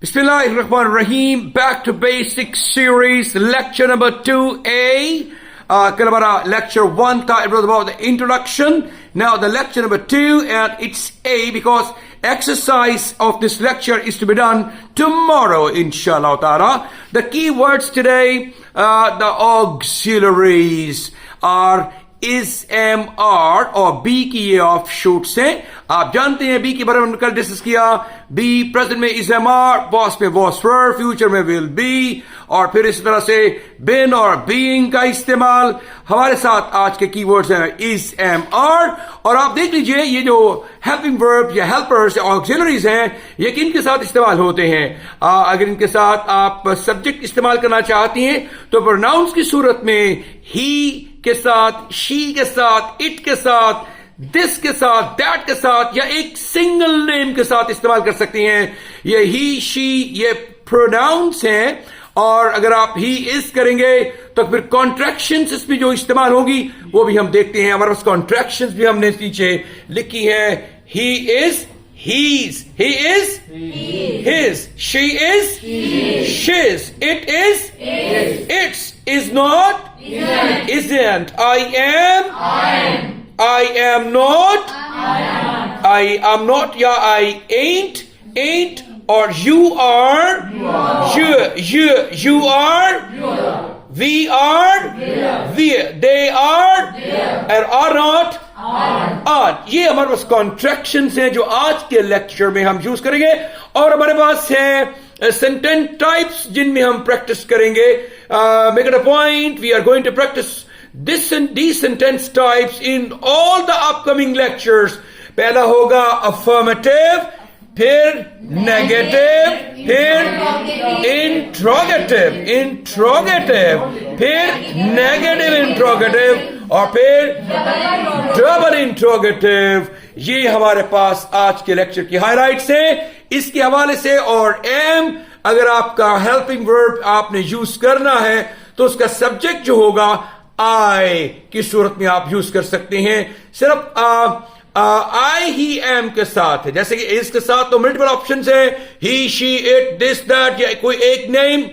Bismillahirrahmanirrahim. Back to basic series, lecture number 2A. कल हमारा lecture 1 था. It was about the introduction. Now the lecture number 2, and it's A because exercise of this lecture is to be done tomorrow, inshallah ta'ala. The key words today, the auxiliaries are is, am, are और B की ये of shoots हैं. आप जानते हैं B के बारे में कल डिस्कस किया. बी प्रेजेंट में इज, एम, आर, पास्ट में वॉज, वर, फ्यूचर में विल बी, और फिर इस तरह से बिन और बीइंग का इस्तेमाल. हमारे साथ आज के कीवर्ड्स हैं इज, एम, आर. और आप देख लीजिए ये जो हेल्पिंग वर्ब या हेल्पर्स या ऑक्सिलरीज हैं ये किन के साथ इस्तेमाल होते हैं. अगर इनके साथ आप सब्जेक्ट इस्तेमाल करना चाहती हैं तो प्रोनाउंस की सूरत में ही के साथ, शी के साथ, इट के साथ, दिस के साथ, दैट के साथ, या एक सिंगल नेम के साथ इस्तेमाल कर सकती हैं. ये ही, शी, ये प्रोनाउंस हैं. और अगर आप ही इज करेंगे तो फिर कॉन्ट्रैक्शंस इसमें जो इस्तेमाल होगी वो भी हम देखते हैं. हमारे पास कॉन्ट्रैक्शंस भी हमने नीचे लिखी है. He is, he's, he is, his, she is, she's, it is, its, is not, isn't, I am, I am not, I am not, yeah, I ain't, or you are, you are, we are, they are, and are not, आज ये हमारे पास contractions हैं जो आज के lecture में हम use करेंगे. और हमारे पास है सेंटेंस टाइप्स जिनमें हम प्रैक्टिस करेंगे. Make it a point we are going to practice these sentence types in all the upcoming lectures. पहला होगा अफर्मेटिव, फिर नेगेटिव, फिर इंट्रोगेटिव, फिर नेगेटिव इंट्रोगेटिव, और फिर डबल इंट्रोगेटिव. ये हमारे पास आज के लेक्चर की हाइलाइट्स हैं. इसके हवाले से और एम अगर आपका हेल्पिंग वर्ब आपने यूज करना है तो उसका सब्जेक्ट जो होगा आई की सूरत में आप यूज कर सकते हैं. सिर्फ आई ही एम के साथ है. जैसे कि इस के साथ तो मल्टीपल ऑप्शंस है, ही, शी, इट, दिस, दैट, या कोई एक नेम.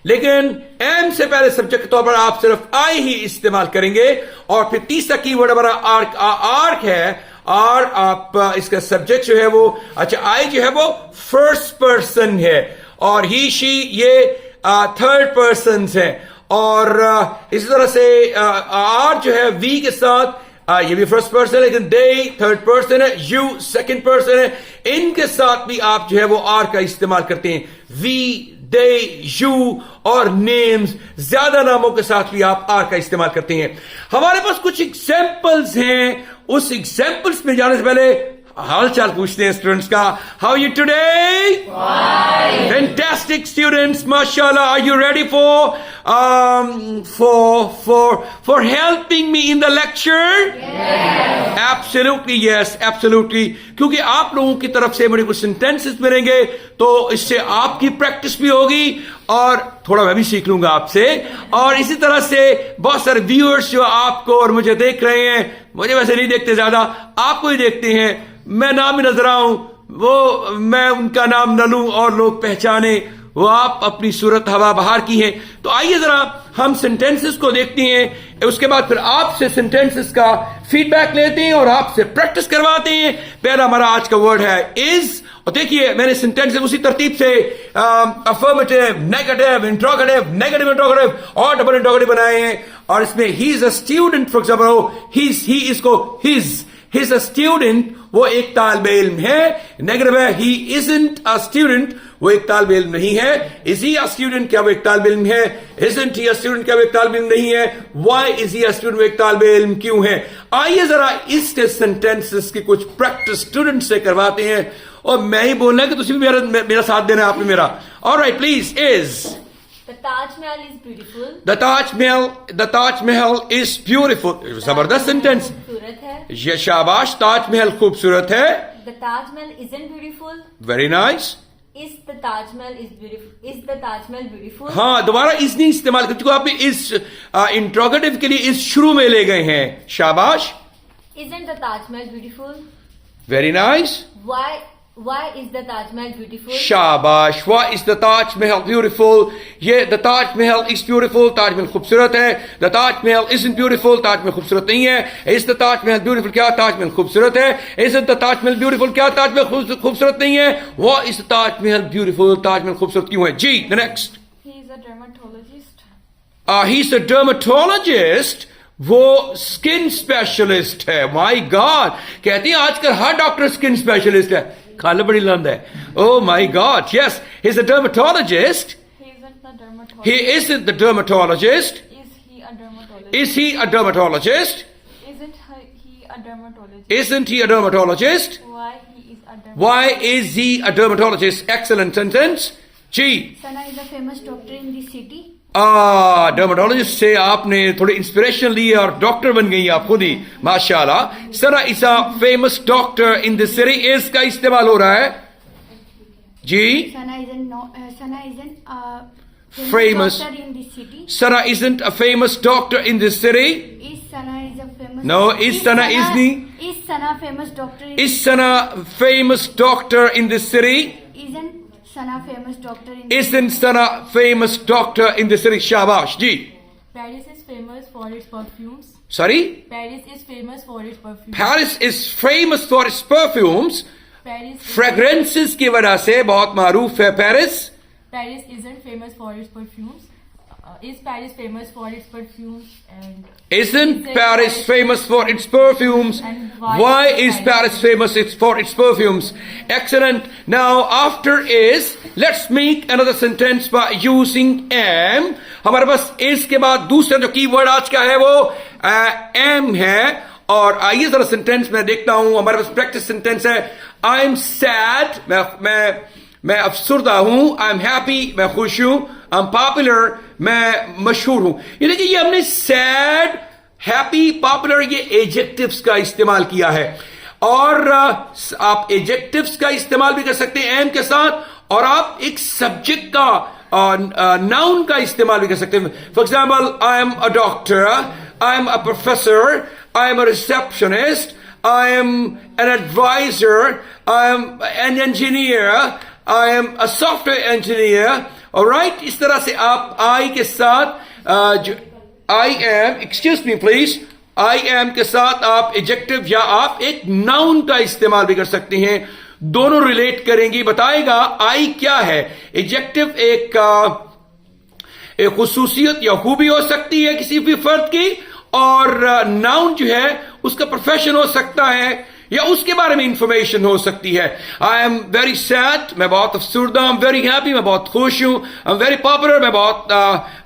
लेकिन एम से पहले सब्जेक्ट के तौर पर आप सिर्फ आई ही इस्तेमाल करेंगे. और फिर तीसरा कीवर्ड हमारा आर्क है. आर आप इसका सब्जेक्ट जो है वो, अच्छा आई जो है वो फर्स्ट पर्सन है, और ही, शी ये थर्ड पर्सन है. और इसी तरह से आर जो है वी के साथ, ये भी फर्स्ट पर्सन है, लेकिन दे थर्ड पर्सन है, यू सेकंड पर्सन है. इनके साथ भी आप जो है वो आर का इस्तेमाल करते हैं. वी, दे, यू, और नेम्स, ज्यादा नामों के साथ भी आप आर का इस्तेमाल करते हैं. हमारे पास कुछ एग्जाम्पल्स हैं. उस एग्जाम्पल्स में जाने से पहले हाल चाल पूछते हैं स्टूडेंट्स का. How you today? Fantastic students, माशाल्लाह. Are you ready for helping me in the lecture? Yes. Absolutely yes, absolutely. क्योंकि आप लोगों की तरफ से मुझे कुछ सेंटेंसेस मिलेंगे तो इससे आपकी प्रैक्टिस भी होगी और थोड़ा मैं भी सीख लूंगा आपसे. और इसी तरह से बहुत सारे व्यूअर्स जो आपको और मुझे देख रहे हैं, मुझे वैसे नहीं देखते ज्यादा, आपको ही देखते हैं. मैं नाम ही नजर आऊं, वो मैं उनका नाम न लूं और लोग पहचाने, वो आप अपनी सूरत हवा बाहर की है. तो आइए जरा हम सेंटेंसेस को देखते हैं, उसके बाद फिर आपसे सेंटेंसेस का फीडबैक लेते हैं और आपसे प्रैक्टिस करवाते हैं. पहला हमारा आज का वर्ड है इज. और देखिए मैंने सेंटेंसेस उसी तरतीब से affirmative, negative, interrogative, negative interrogative और डबल इंट्रोगेटिव बनाए हैं. और इसमें he is a student, for example ही इसको हिज अ स्टूडेंट, वो एक तालिबे इल्म है. नेगेटिव है ही इजंट अ स्टूडेंट, वो एक तालिबे इल्म नहीं है. इज ही अ स्टूडेंट, क्या वो एक तालिबे इल्म है? इजंट ही अ स्टूडेंट, क्या वो एक तालिबे इल्म नहीं है? Why is he a student, वो एक तालिबे इल्म क्यों है? आइए जरा इसके सेंटेंसेस की कुछ प्रैक्टिस स्टूडेंट से करवाते हैं. और मैं ही बोलना है कि तुम भी मेरा साथ देना है आपने मेरा. Alright, please. Is The Taj Mahal is beautiful. The Taj Mahal is beautiful. जबरदस्त सेंटेंस. खूबसूरत है. ये शाबाश, ताज महल खूबसूरत है. The Taj Mahal isn't beautiful. Very nice. Is the Taj Mahal is beautiful? Is the Taj Mahal beautiful? हाँ, दोबारा इस नहीं इस्तेमाल कर चुका. आपने इस इंट्रोगेटिव के लिए इस शुरू में ले गए हैं. शाबाश. Isn't the Taj Mahal beautiful? Very nice. Why Why is the Taj Mahal beautiful? शाबाश. Why is the Taj Mahal beautiful? ये the Taj Mahal is beautiful. Taj Mahal खूबसूरत है. The Taj Mahal isn't beautiful. Taj Mahal खूबसूरत नहीं है. Is the Taj Mahal beautiful? क्या ताज महल खूबसूरत है? Isn't the Taj Mahal beautiful? क्या ताज महल खूबसूरत नहीं है? Why is the Taj Mahal beautiful? Taj Mahal खूबसूरत क्यों है? जी, the next. He is a dermatologist. He's a dermatologist. वो स्किन स्पेशलिस्ट है. My God. कहती है आजकल हर डॉक्टर स्किन स्पेशलिस्ट है. खाला बड़ी लंद है. Oh my God. Yes, he's a dermatologist. He isn't the dermatologist. He isn't the dermatologist. Is he a dermatologist? Is he a dermatologist? Isn't he a dermatologist? Isn't he a dermatologist? Why he is a dermatologist? Why is he a dermatologist? Excellent sentence. G. Sana is a famous doctor in the city. Dermatologist से आपने थोड़ी inspiration ली है और doctor बन गई आप खुद ही. माशाल्लाह. सरा is a famous doctor in the city. Is का इस्तेमाल हो रहा है. जी. Sana isn't Famous. doctor in the city. Sana isn't a famous doctor in this city. Is Sana is a famous. No, is Sana isn't he? Is Sana famous doctor in? Is Sana famous doctor in this city? Isn't Sana famous doctor in? Isn't Sana famous doctor in this city? Shabash. Ji. Paris is famous for its perfumes. Sorry? Paris is famous for its perfumes. Paris is famous for its perfumes. Paris is- fragrances की वजह से बहुत मारूफ है Paris. Paris isn't famous for its perfumes. Is Paris famous for its perfumes? And Isn't Paris famous for its perfumes? And Why is Paris famous for its perfumes? Excellent. Now after is, let's make another sentence by using am. हमारे पास is के बाद दूसरा जो keyword आज का है वो am है. और आइए जरा सेंटेंस में देखता हूं. हमारे पास प्रैक्टिस सेंटेंस है. I am sad. मैं अफसुर्दा हूं. I am happy. मैं खुश हूं. I M popular. मैं मशहूर हूं. ये देखिए ये हमने सैड, हैप्पी, पॉपुलर ये एडजेक्टिव्स का इस्तेमाल किया है. और आप एडजेक्टिव्स का इस्तेमाल भी कर सकते हैं एम के साथ. और आप एक सब्जेक्ट का नाउन का इस्तेमाल भी कर सकते हैं. For example I am a doctor. I am a professor. I am a receptionist. I am an advisor. I am an engineer. I am a software engineer. Alright? इस तरह से आप I के साथ I am, excuse me please, I am के साथ आप adjective या आप एक noun का इस्तेमाल भी कर सकते हैं. दोनों रिलेट करेंगी. बताएगा I क्या है. Adjective एक खुसूसियत या खूबी हो सकती है किसी भी फर्द की. और नाउन जो है उसका प्रोफेशन हो सकता है या उसके बारे में इंफॉर्मेशन हो सकती है. I am very sad. मैं बहुत अफसुर्दा. I am very happy. मैं बहुत खुश हूं. I am very popular. मैं बहुत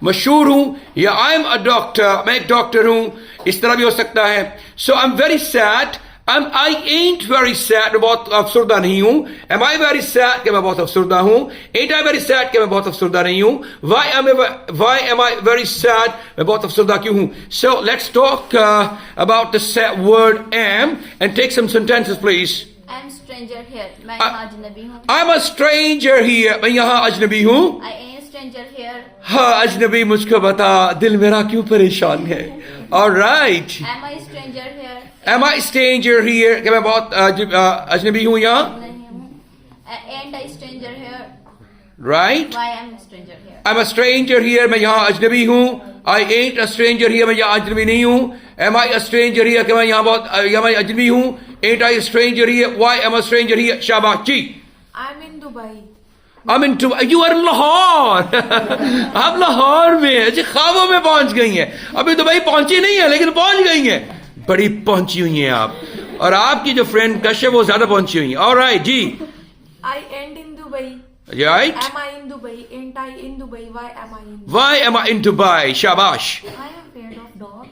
मशहूर हूं. या आई एम अ डॉक्टर. मैं एक डॉक्टर हूं. इस तरह भी हो सकता है. So I am very sad. I ain't very sad. मैं बहुत अफसुर्दा नहीं हूं. Am I very sad? कि मैं बहुत अफसुर्दा हूं. Ain't I very sad? कि मैं बहुत अफसुर्दा नहीं हूं. Why am I very sad? मैं बहुत अफसुर्दा क्यों हूं. So let's talk about the word am and take some sentences please. I am stranger here. मैं यहाँ अजनबी हूँ. I'm a stranger here. मैं यहाँ अजनबी हूं. I am stranger here. हाँ अजनबी मुझको बता दिल मेरा क्यों परेशान है. All right. Am I stranger here? Am I stranger here? कि मैं बहुत अजनबी हूं यहाँ. नहीं हूँ. Ain't I stranger here? Right? Why am I stranger here? I'm a stranger here. मैं यहाँ अजनबी हूँ. I ain't a stranger here. मैं यहाँ अजनबी नहीं हूँ. Am I a stranger here? कि मैं यहाँ मैं अजनबी हूँ. Ain't I a stranger here? Why am I a stranger here? शाबाश जी. I'm in Dubai. I'm in Dubai. You are in Lahore. आप लाहौर में हैं. जी ख्वाबों में पहुंच गई हैं. अभी दुबई पहुंची नहीं है लेकिन पहुंच गई हैं. बड़ी पहुंची हुई हैं आप. और आपकी जो फ्रेंड कश है वो ज्यादा पहुंची हुई है. ऑलराइट जी. I end in Dubai. Right. Am I in Dubai? Ain't I in Dubai? Why am I in Dubai? Why am I in Dubai? शाबाश. I am afraid of dog.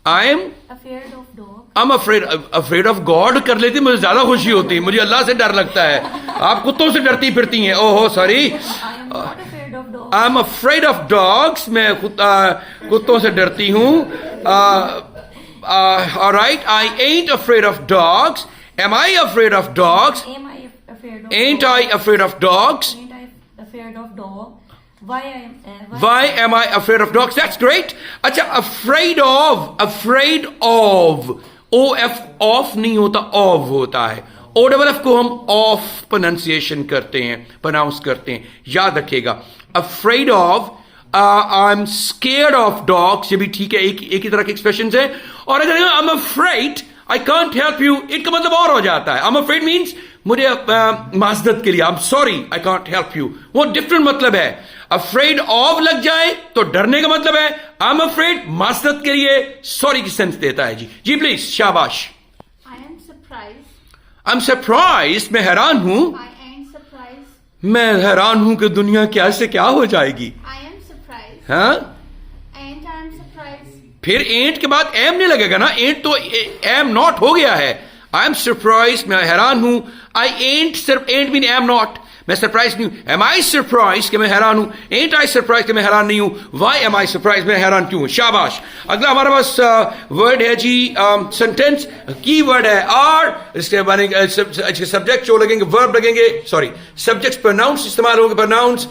I am Afraid of dog. I'm afraid of God कर लेती. मुझे ज्यादा खुशी होती है. मुझे अल्लाह से डर लगता है. आप कुत्तों से डरती फिरती हैं. ओहो sorry. I am not afraid of dog. I'm afraid of dogs. मैं कुत्तों से डरती हूँ. Alright. I ain't afraid of dogs. Am I afraid of dogs? Am I afraid of Ain't dog? I afraid of dogs? Ain't I afraid of dog? Why Why am I afraid of dogs? That's great. अच्छा afraid of. O F off नहीं होता of होता है. O double F को हम of pronunciation करते हैं, pronounce करते हैं, याद रखिएगा। Afraid of, I am scared of dogs, ये भी ठीक है, एक ही तरह के एक्सप्रेशन है। और अगर I am afraid I can't help you, इनका मतलब और हो जाता है। आई एम अफ्रेड मीन्स मुझे माजरत के लिए, I am sorry I can't help you, वो डिफरेंट मतलब है। अफ्रेड ऑफ लग जाए तो डरने का मतलब है, आई एम अफ्रेड माजरत के लिए सॉरी की सेंस देता है। जी जी प्लीज, शाबाश। I am surprised. I am surprise, मैं हैरान हूं, I am surprised. मैं हैरान हूं कि दुनिया कैसे क्या हो जाएगी। I am surprised. हाँ, And I am surprised. फिर एंट के बाद एम नहीं लगेगा ना, एंट तो एम नॉट हो गया है। आई एम सरप्राइज, मैं हैरान हूं। आई एंट, सिर्फ एंट मीन एम नॉट, मैं सरप्राइज नहीं हूं। एम आई सरप्राइज कि मैं हैरान हूं, एंट आई सरप्राइज कि मैं हैरान नहीं हूं। वाई एम आई सरप्राइज, मैं हैरान क्यों हूं। शाबाश। अगला हमारे पास वर्ड है जी, सेंटेंस की वर्ड है आर, इसके बनेंगे सब्जेक्ट जो लगेंगे, वर्ब लगेंगे, सॉरी सब्जेक्ट्स प्रोनाउंस इस्तेमाल होंगे, प्रोनाउंस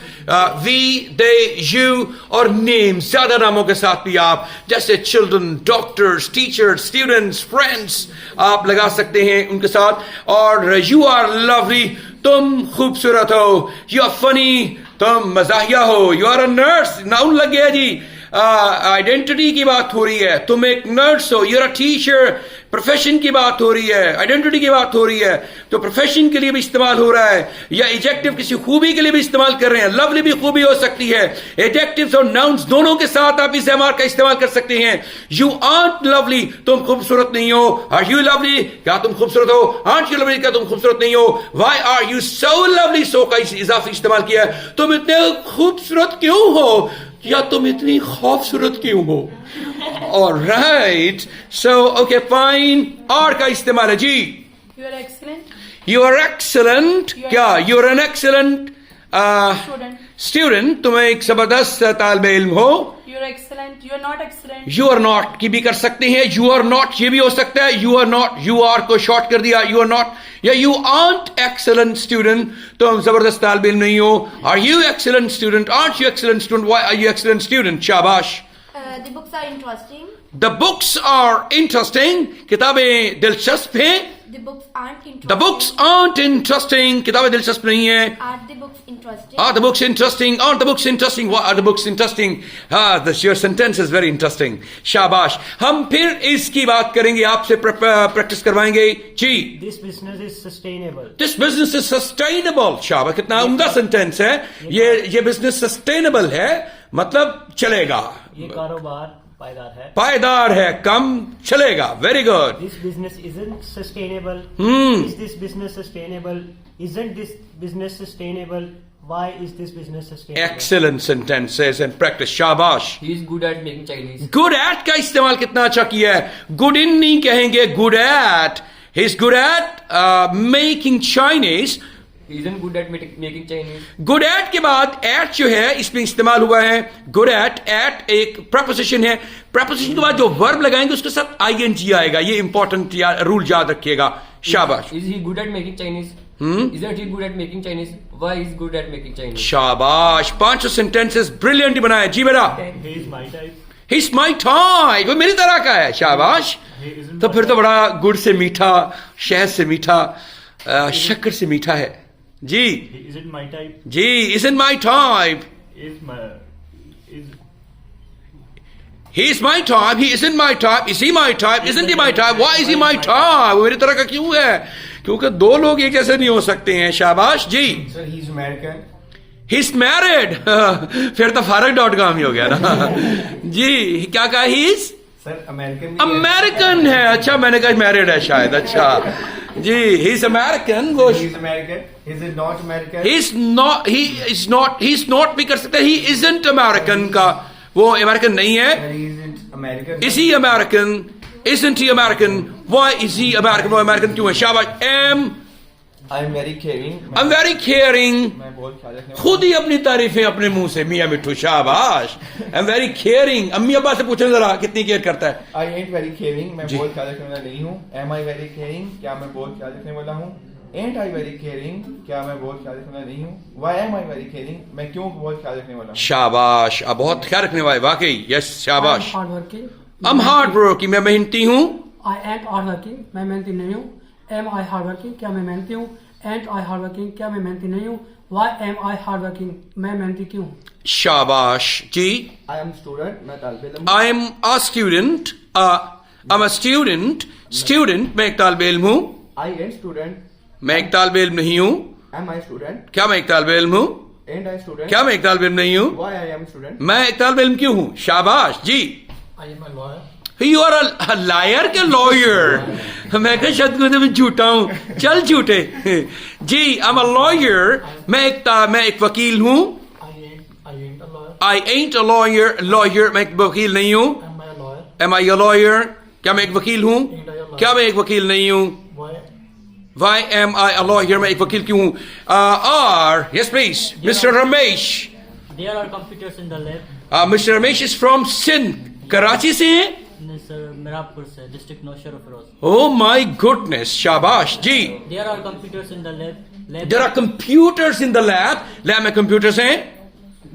वी, दे, यू, और नेम्स ज्यादा नामों के साथ भी आप, जैसे children, doctors, teachers, students, friends आप लगा सकते हैं उनके साथ। और यू आर लवली, तुम खूबसूरत हो। यू आर फनी, तुम मजाहिया हो। You are a nurse, noun लग गया जी। आइडेंटिटी की बात हो रही है, तुम एक नर्स हो। You are a teacher, profession की बात हो रही है, आइडेंटिटी की बात हो रही है, तो प्रोफेशन के लिए भी इस्तेमाल हो रहा है, या एडजेक्टिव किसी खूबी के लिए भी इस्तेमाल कर रहे हैं। लवली भी खूबी हो सकती है। एडजेक्टिव्स और नाउन्स दोनों के साथ आप इस एमआर का इस्तेमाल कर सकते हैं। यू आर्ट लवली, तुम खूबसूरत नहीं हो। आर यू लवली, क्या तुम खूबसूरत हो। आर्ट यू लवली, क्या तुम खूबसूरत नहीं हो। Why are you so lovely, so का इजाफी इस्तेमाल किया है, तुम इतने खूबसूरत क्यों हो, या तुम इतनी खूबसूरत क्यों हो। Alright, so okay fine, are का इस्तेमाल है जी। You are excellent. You are excellent, क्या you are an excellent Student. student, तुम एक जबरदस्त तालिब इल्म हो। You are excellent. You are not excellent. You are not की भी कर सकते हैं, you are not ये भी हो सकता है। You are not, you are को शॉर्ट कर दिया, you are not, या you aren't excellent student, तुम जबरदस्त तालिब इल्म नहीं हो। Are you excellent student, aren't you excellent student, why are you excellent student। शाबाश। The books are interesting. The books are interesting, किताबें दिलचस्प हैं। The books aren't interesting. The books aren't interesting, किताबें दिलचस्प नहीं है। Are the books interesting? Are the books interesting? Aren't the books interesting? Why are the books interesting? Your sentence is very interesting. शाबाश। हम फिर इसकी बात करेंगे, आपसे प्रैक्टिस करवाएंगे जी। This business is sustainable. This business is sustainable. शाबाश, कितना उम्दा सेंटेंस है। ये बिजनेस सस्टेनेबल है, मतलब चलेगा, ये कारोबार पायदार है। पायदार है, कम चलेगा। Very good. This business isn't sustainable. Is this business sustainable? Isn't this business sustainable? Why is this business sustainable? Excellent sentences and practice. शाबाश। He is good at making Chinese. Good at का इस्तेमाल कितना अच्छा किया है। Good in नहीं कहेंगे, good at. He's good at making Chinese. He isn't good at making Chinese. Good at के बाद एट जो है इसमें इस्तेमाल हुआ है। गुड एट एक प्रपोजिशन है, प्रपोजिशन के बाद जो वर्ब लगाएंगे उसके साथ आईएनजी आएगा। ये इंपॉर्टेंट रूल याद रखिएगा। शाबाश। Is he good at making Chinese? Isn't he good at making Chinese? Why is he good at making Chinese? शाबाश, 500 सेंटेंसेस ब्रिलियंट बनाए जी बेटा। He is my type. He's my type, वो मेरी तरह का है। शाबाश। तो फिर तो बड़ा गुड़ से मीठा, शहद से मीठा, शक्कर से मीठा है जी। He isn't my type. Ji, isn't my type. Is my is He is my type. He isn't my type. Is he my type? Isn't he my type? Why is he my type? वो मेरी तरह का क्यों है? क्योंकि दो लोग एक जैसे नहीं हो सकते हैं। शाबाश जी। Sir, he's American. He's married. फिर तो farag.com ही हो गया ना। जी, क्या कहा? He's Sir, American. American है। अच्छा, मैंने कहा married है शायद। अच्छा जी, he's American। वो He's American. He's not American. he's not भी कर सकते। He isn't American का, वो अमेरिकन नहीं है। Sir, he isn't American. Is he American? Isn't he American? Why is he American? वो अमेरिकन क्यों है? शाबाश। I'm very caring. I'm very caring. मैं बहुत ख्याल रखने वाला खुद ही अपनी तारीफें अपने मुंह से, मियां मिठू। शाबाश। I'm very caring। अम्मी अब्बा से पूछें जरा कितनी केयर करता है। I ain't very caring. मैं जी। बहुत ख्याल रखने वाला नहीं हूँ। Am I very caring? क्या मैं बहुत ख्याल रखने वाला हूँ? Ain't I very caring? क्या मैं बहुत ख्याल रखने वाला नहीं हूँ? Why am I very caring? मैं क्यों बहुत ख्याल रखने वाला हूँ? शाबाश, अब बहुत ख्याल रखने वाले, वाकई। यस, शाबाश। hard working. I'm hard working, मैं मेहनती हूँ। I am hard working. मैं मेहनती नहीं हूँ. एम आई हार्ड वर्किंग, क्या मैं मेहनती हूँ? एंड आई हार्ड वर्किंग, क्या मैं मेहनती नहीं हूँ? वाई एम आई हार्ड वर्किंग, मैं मेहनती क्यों हूँ? शाबाश जी. I am student, मैं तालिब इल्म. I am a student. I'm a student. Student, मैं एक तालिब इल्म हूँ. I ain't student. मैं एक तालिब इल्म नहीं हूँ. Am I student? क्या मैं एक तालिब इल्म हूँ? Ain't I student? क्या मैं एक तालिब इल्म नहीं हूँ? Why I am student? मैं एक तालिब इल्म क्यों हूँ? शाबाश जी. I am a lawyer. You are a liar के lawyer. मैं कहा शायद मैं झूठा हूँ. चल झूठे. जी, I'm a lawyer. मैं एक वकील हूँ. I ain't a lawyer. I ain't a lawyer. Lawyer, मैं एक वकील नहीं हूँ. Am I a lawyer. Am I a lawyer? क्या मैं एक वकील हूँ? Ain't I a lawyer? क्या मैं एक वकील नहीं हूँ? Why Why am I a lawyer? मैं एक वकील क्यों हूँ? Yes please, Mr. Ramesh. There are computers in the lab. Mr. Ramesh is from Sindh. Karachi से हैं? नहीं सर, मिरापुर से, district Naushahro Feroze. Oh my goodness, शाबाश जी. There are computers in the lab. There are computers in the lab. Lab में computers हैं?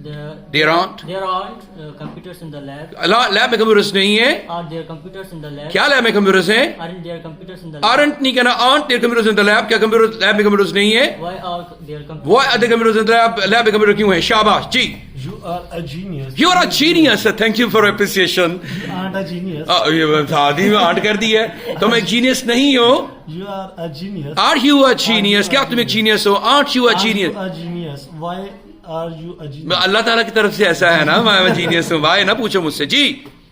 There aren't. There aren't computers in the lab. Lab में computers नहीं है. Are there computers in the lab? क्या lab में computers हैं? Aren't there computers in the lab? Aren't नहीं कहना. Aren't there computers in the lab? क्या computers lab में computers नहीं है? Why are there computers? Why are there computers in the lab? Lab में computer क्यों है? शाबाश जी. You are a genius. You are a genius. Thank you for appreciation. You aren't a genius. ये शादी में आंट कर दी है. तुम एक जीनियस नहीं हो. You are a genius. Are you a genius? क्या तुम एक जीनियस हो? Aren't you a genius? Are you a genius? Why are you a genius? अल्लाह ताला की तरफ से ऐसा है ना. मैं जीनियस हूँ. भाई ना पूछो मुझसे जी.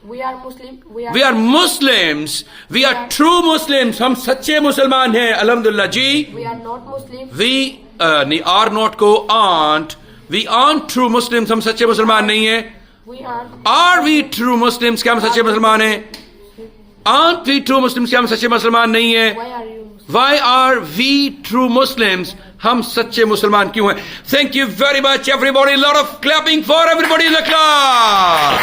We are Muslim. We are Muslims. We are true Muslims. हम सच्चे मुसलमान हैं. अल्हम्दुलिल्लाह जी. We are not Muslim. We नहीं are not को aren't. We aren't true Muslims. हम सच्चे मुसलमान नहीं हैं. We are. Are we true Muslims? क्या हम सच्चे मुसलमान हैं? Aren't we true Muslims? क्या हम सच्चे मुसलमान नहीं हैं? Why are you? Why are we true Muslims? हम सच्चे मुसलमान क्यों हैं? Thank you very much everybody. A lot of clapping for everybody in the class.